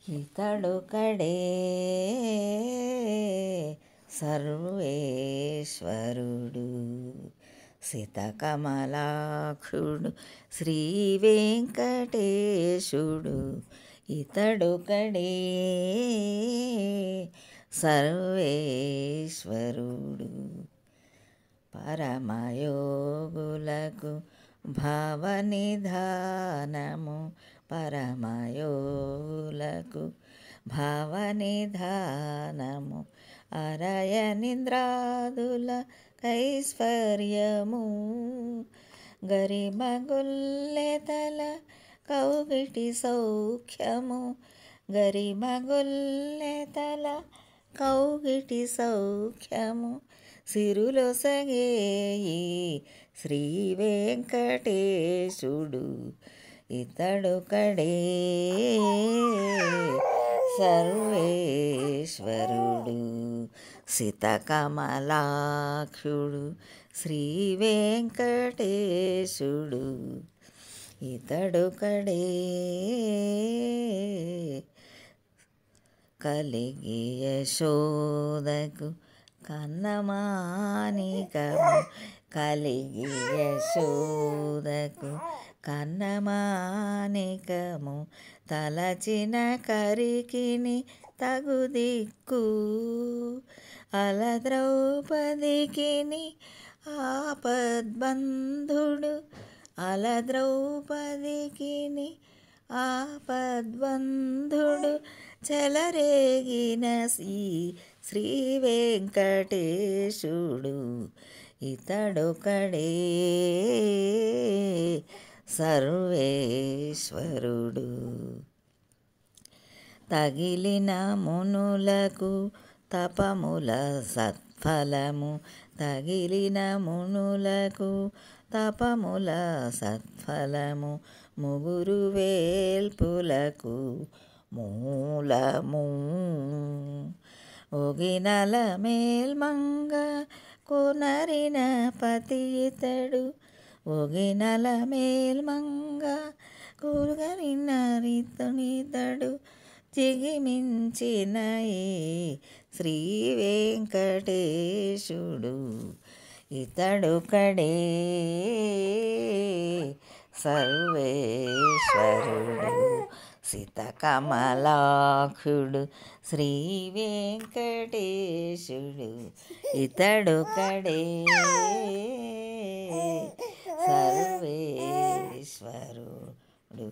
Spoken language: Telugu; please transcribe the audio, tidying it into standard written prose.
ఇతడొకడే సర్వేశ్వరుడు సితకమలాక్షుడు శ్రీ వెంకటేశుడు. ఇతడొకడే సర్వేశ్వరుడు. పరమయోగులకు భావనిధానము, పరమయోగులకు భావనిధానము, అరయనింద్రాదుల కైశ్వర్యము, గరిమగొల్లెతల కౌగిటి సౌఖ్యము, గరిమగొల్లెతల కౌగిటి సౌఖ్యము, సిరులొసగేయి శ్రీ వెంకటేశుడు. ఇతడొకడే సర్వేశ్వరుడు సితకమలాక్షుడు శ్రీ వెంకటేశుడు. ఇతడొకడే కలిగి యశోదకు కన్నమానికము, కలిగి యశోదకు కన్నమానికము, తలచిన కరికిని తగుదిక్కు, అల ద్రౌపదికిని ఆపద్బంధుడు, అల ద్రౌపదికిని ఆపద్బంధుడు, చెలరేగిన శ్రీ వెంకటేశుడు. ఇతడొకడే సర్వేశ్వరుడు. తగిలిన మునులకు తపముల సత్ఫలము, తగిలిన మునులకు తపముల సత్ఫలము, ముగురు వేల్పులకు మూలము, ఒగినల మేల్మంగ కొనరిన పతి ఇతడు, ఒగినల మేల్మంగ కొనరిన రితునితడు, జిగిమించిన శ్రీ వెంకటేశుడు. ఇతడొకడే సర్వేశ్వరుడు సితకమలాక్షుడు శ్రీ వెంకటేశుడు. ఇతడొకడే సర్వేశ్వరుడు.